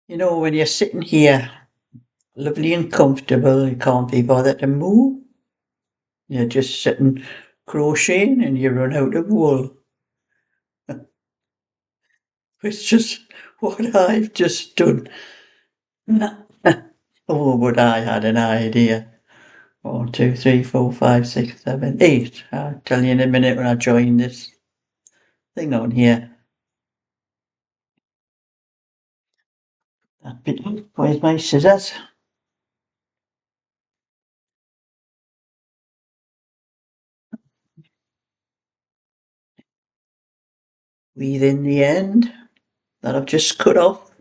You know, when you're sitting here, lovely and comfortable, you can't be bothered to move. You're just sitting crocheting and you run out of wool. It's just what I've just done. Oh, but I had an idea. 1, 2, 3, 4, 5, 6, 7, 8. I'll tell you in a minute when I join this thing on here. That bit, where's my scissors? Within the end that I've just cut off.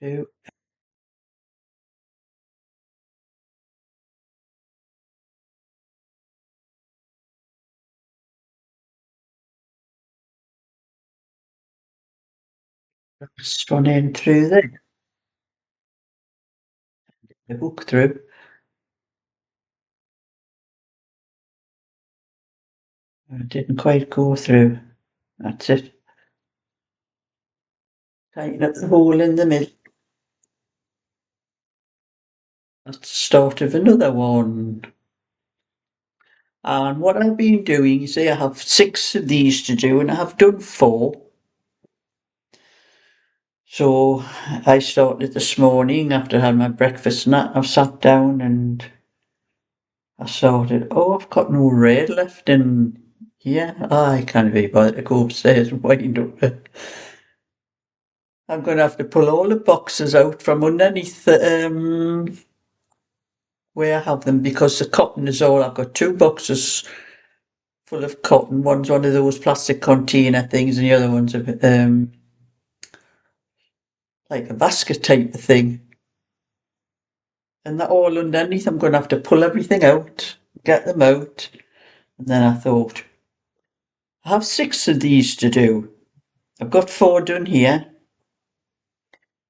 Two, just run in through there, the hook through. It didn't quite go through. That's it. Tighten up the hole in the middle. That's the start of another one. And what I've been doing, you see, I have 6 of these to do, and I have done 4. So I started this morning after I had my breakfast and that. I've sat down and I started, oh, I've got no red left in here. I can't be bothered to go upstairs and wind up it. I'm going to have to pull all the boxes out from underneath the, where I have them because the cotton is all. I've got 2 boxes full of cotton. One's one of those plastic container things, and the other one's a bit, like a basket type of thing. And that all underneath, I'm going to have to pull everything out, get them out. And then I thought, I have 6 of these to do. I've got 4 done here.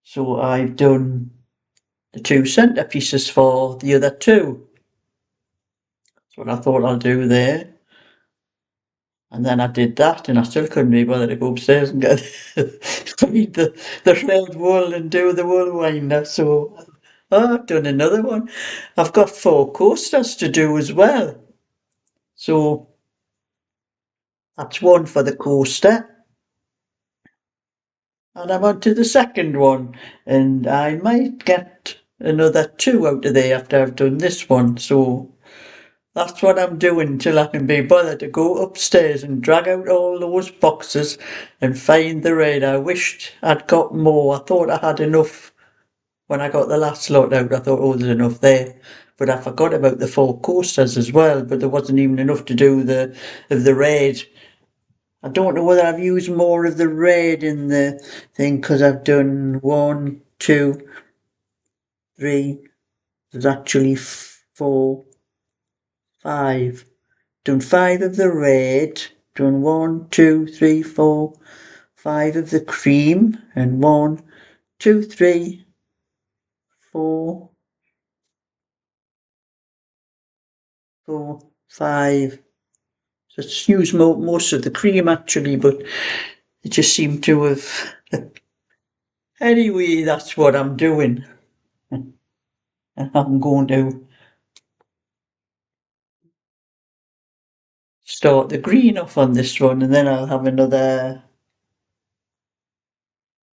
So I've done the 2 centerpieces for the other 2. That's what I thought I'll do there. And then I did that, and I still couldn't be bothered to go upstairs and get find the red wool and do the wool winder. So I've done another one. I've got 4 coasters to do as well. So that's one for the coaster. And I'm on to the second one. And I might get another 2 out of there after I've done this one. So that's what I'm doing till I can be bothered to go upstairs and drag out all those boxes and find the red. I wished I'd got more. I thought I had enough when I got the last lot out. I thought, oh, there's enough there. But I forgot about the 4 coasters as well, but there wasn't even enough to do the red. I don't know whether I've used more of the red in the thing because I've done 1, 2, 3. There's actually 4, 5. Done 5 of the red, done 1, 2, 3, 4, 5 of the cream, and 1, 2, 3, 4, 4, 5. So it's used most of the cream actually, but it just seemed to have. Anyway, that's what I'm doing. And I'm going to start the green off on this one, and then I'll have another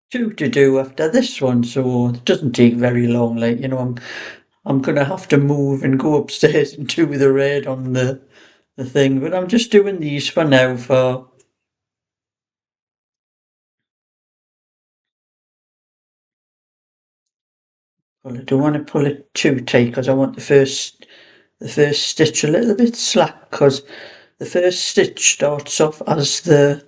2 to do after this one, so it doesn't take very long. Like, you know, I'm gonna have to move and go upstairs and do the red on the thing, but I'm just doing these for now. For well, I don't want to pull it too tight because I want the first stitch a little bit slack because the first stitch starts off as the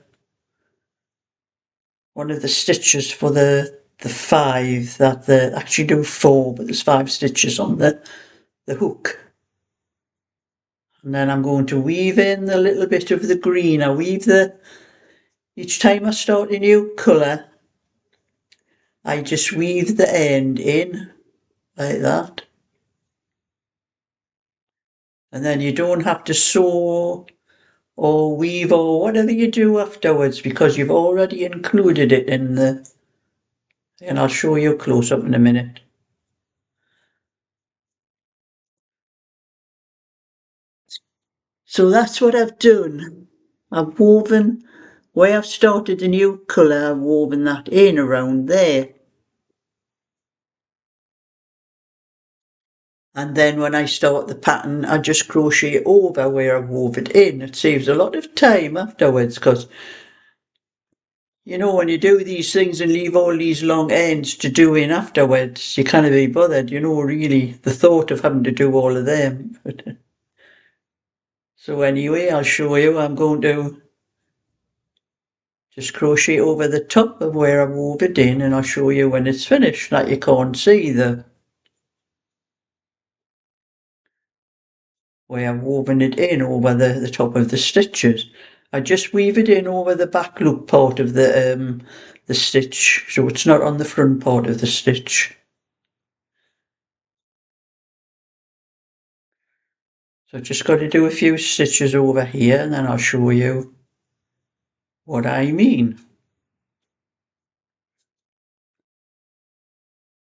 one of the stitches for the 5 that they actually do 4, but there's 5 stitches on the hook. And then I'm going to weave in a little bit of the green. I weave each time I start a new colour, I just weave the end in like that. And then you don't have to sew or weave or whatever you do afterwards, because you've already included it in the, and I'll show you a close up in a minute. So that's what I've done. I've woven, where I've started a new colour, I've woven that in around there. And then when I start the pattern, I just crochet over where I've woven it in. It saves a lot of time afterwards, because you know, when you do these things and leave all these long ends to do in afterwards, you can't be bothered, you know, really, the thought of having to do all of them. So anyway, I'll show you. I'm going to just crochet over the top of where I wove it in, and I'll show you when it's finished. Like, you can't see the where I've woven it in over the top of the stitches. I just weave it in over the back loop part of the stitch, so it's not on the front part of the stitch. So just got to do a few stitches over here, and then I'll show you what I mean.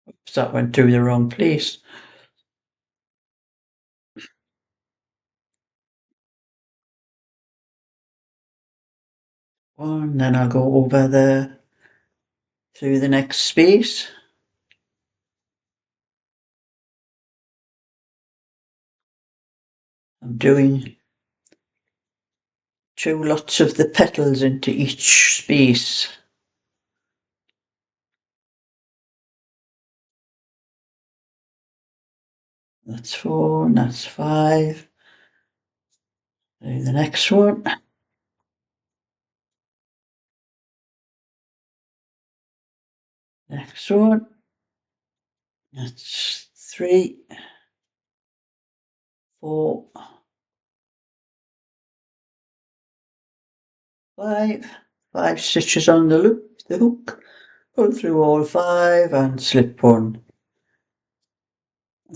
Oops, that went to the wrong place. One, then I'll go over through the next space. I'm doing 2 lots of the petals into each space. That's 4, and that's 5. Do the next one. Next one. That's 3, 4, 5. 5 stitches on the loop, the hook. Pull through all 5 and slip 1.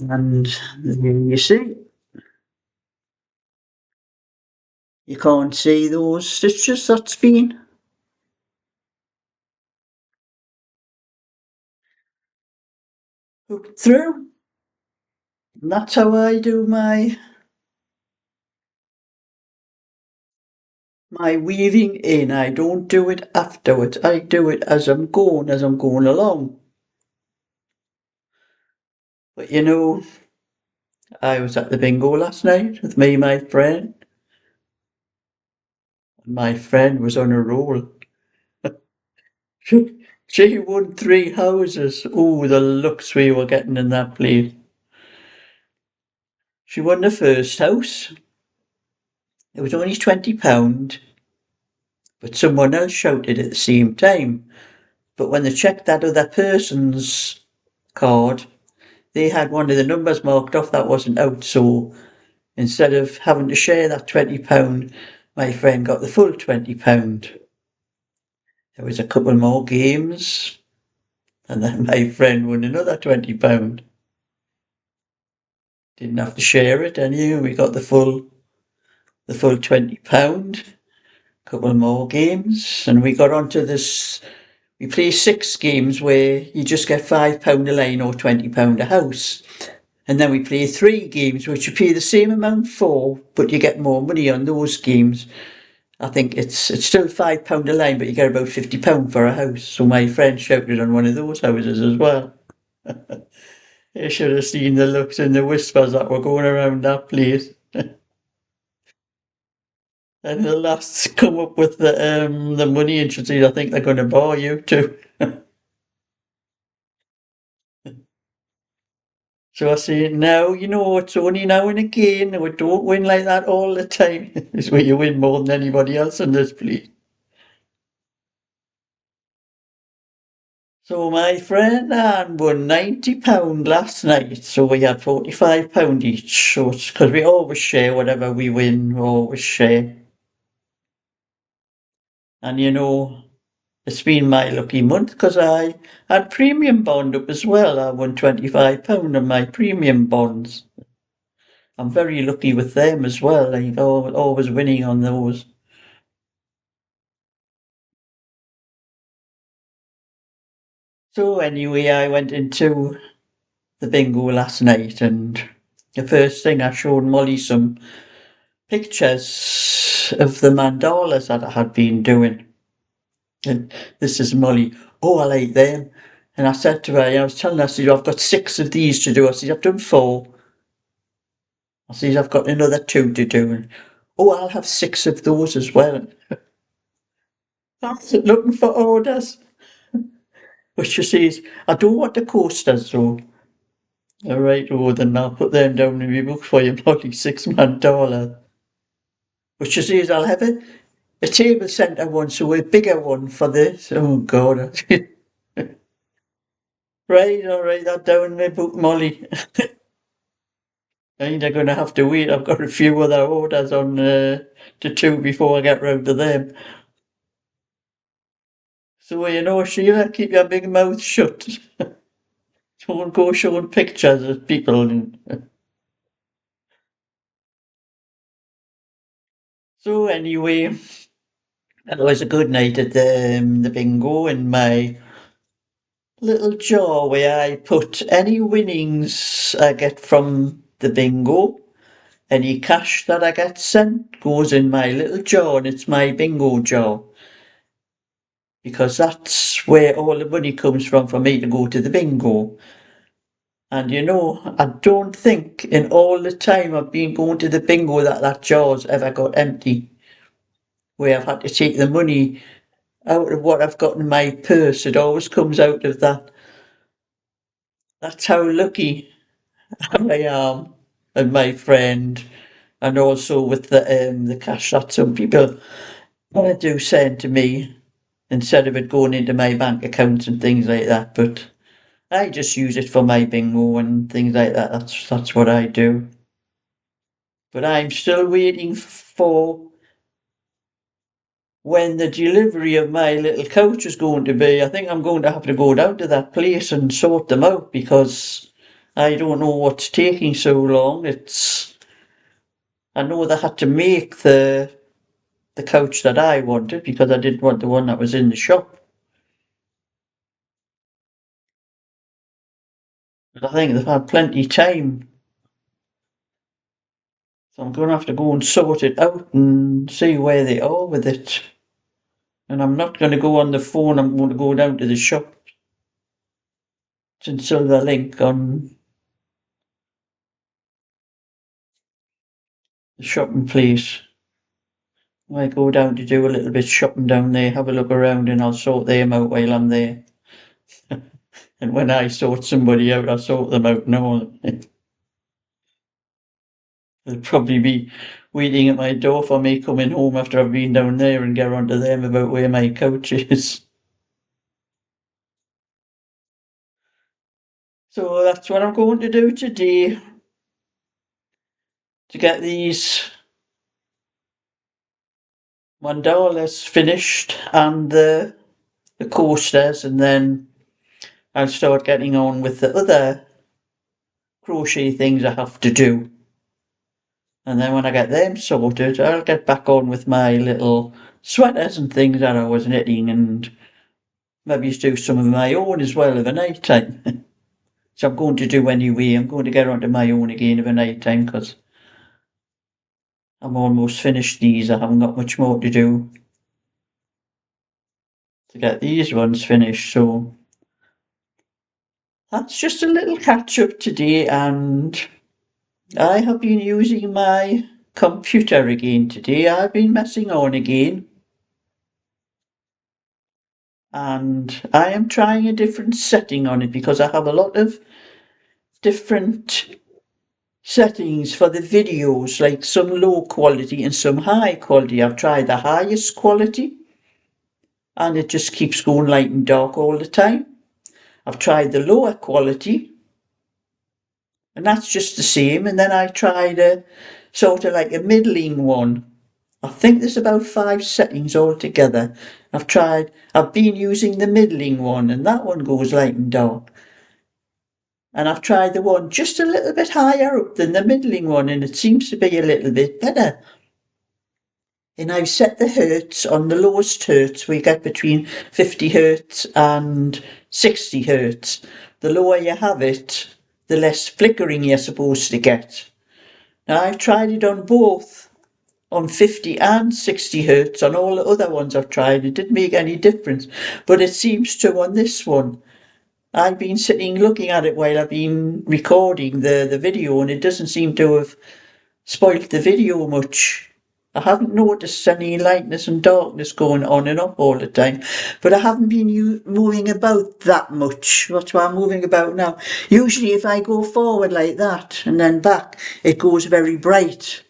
And there you see. You can't see those stitches that's been hooked through. And that's how I do my weaving in. I don't do it afterwards. I do it as I'm going along. But you know, I was at the bingo last night with me and my friend. And my friend was on a roll. She won 3 houses. Oh, the looks we were getting in that place. She won the first house. It was only £20, but someone else shouted at the same time. But when they checked that other person's card, they had one of the numbers marked off that wasn't out. So instead of having to share that £20, my friend got the full £20. There was a couple more games, and then my friend won another £20. Didn't have to share it anyway. We got the full £20. Couple more games, and we got onto this. We play 6 games where you just get £5 a line or £20 a house. And then we play 3 games which you pay the same amount for, but you get more money on those games. I think it's still £5 a line, but you get about £50 for a house. So my friend shouted on one of those houses as well. You should have seen the looks and the whispers that were going around that place. And the lads come up with the money and she says, I think they're going to bar you too. So I say, no, you know, it's only now and again. We don't win like that all the time. It's where you win more than anybody else in this place. So my friend Anne won £90 last night. So we had £45 each. So it's because we always share whatever we win, we always share. And you know, it's been my lucky month because I had premium bond up as well. I won £25 on my premium bonds. I'm very lucky with them as well. Like always winning on those. So anyway, I went into the bingo last night, and the first thing I showed Molly some pictures of the mandalas that I had been doing. And this is Molly. Oh, I like them. And I said to her, I was telling her, I said, I've got 6 of these to do. I said, I've done 4. I said, I've got another 2 to do. And, oh, I'll have 6 of those as well. I'm looking for orders. But she says, I don't want the coasters though. All right, oh, then I'll put them down in my book for you, Molly, $6 man. But she says, I'll have a table centre one, so a bigger one for this. Oh, God. Right, I'll write that down in my book, Molly. Ain't I going to have to wait? I've got a few other orders on to 2 before I get round to them. So, Sheila, keep your big mouth shut. Don't go showing pictures of people. So, anyway, that was a good night at the bingo in my little jar where I put any winnings I get from the bingo. Any cash that I get sent goes in my little jar, and it's my bingo jar. Because that's where all the money comes from for me to go to the bingo. And I don't think in all the time I've been going to the bingo that jar's ever got empty, where I've had to take the money out of what I've got in my purse. It always comes out of that. That's how lucky I am, and my friend, and also with the cash that some people do send to me instead of it going into my bank accounts and things like that. But I just use it for my bingo and things like that. That's what I do. But I'm still waiting for when the delivery of my little couch is going to be. I think I'm going to have to go down to that place and sort them out because I don't know what's taking so long. I know they had to make the couch that I wanted because I didn't want the one that was in the shop. But I think they've had plenty of time. So I'm going to have to go and sort it out and see where they are with it. And I'm not going to go on the phone, I'm going to go down to the shop in Silver Link on the shopping place. I go down to do a little bit shopping down there, have a look around, and I'll sort them out while I'm there. And when I sort somebody out, I sort them out and all. They'll probably be waiting at my door for me coming home after I've been down there and get on to them about where my couch is. So that's what I'm going to do today to get these mandalas finished and the coasters, and then I'll start getting on with the other crochet things I have to do. And then when I get them sorted, I'll get back on with my little sweaters and things that I was knitting, and maybe do some of my own as well of a night time. So I'm going to do anyway. I'm going to get onto my own again of a night time because I'm almost finished these. I haven't got much more to do to get these ones finished. So that's just a little catch up today, and I have been using my computer again today. I've been messing on again. And I am trying a different setting on it because I have a lot of different settings for the videos, like some low quality and some high quality. I've tried the highest quality and it just keeps going light and dark all the time. I've tried the lower quality and that's just the same. And then I tried a sort of like a middling one. I think there's about 5 settings altogether. I've been using the middling one, and that one goes light and dark. And I've tried the one just a little bit higher up than the middling one, and it seems to be a little bit better. And I've set the hertz on the lowest hertz. We get between 50 hertz and 60 hertz. The lower you have it, the less flickering you're supposed to get. Now I've tried it on both, on 50 and 60 hertz. On all the other ones I've tried, it didn't make any difference. But it seems to on this one. I've been sitting looking at it while I've been recording the video, and it doesn't seem to have spoilt the video much. I haven't noticed any lightness and darkness going on and off all the time, but I haven't been moving about that much. That's why I'm moving about now. Usually if I go forward like that and then back, it goes very bright.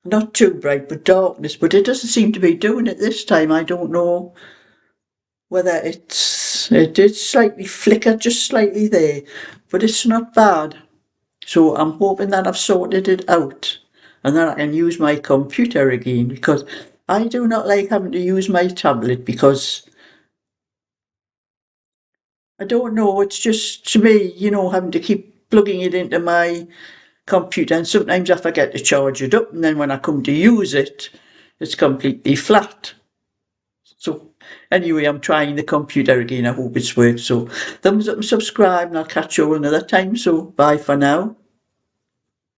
Not too bright, but darkness, but it doesn't seem to be doing it this time. I don't know whether it did slightly flicker, just slightly there, but it's not bad. So I'm hoping that I've sorted it out and then I can use my computer again, because I do not like having to use my tablet, because I don't know, it's just to me, having to keep plugging it into my computer, and sometimes I forget to charge it up, and then when I come to use it, it's completely flat. So anyway, I'm trying the computer again. I hope it's worked. So thumbs up and subscribe, and I'll catch you all another time. So bye for now.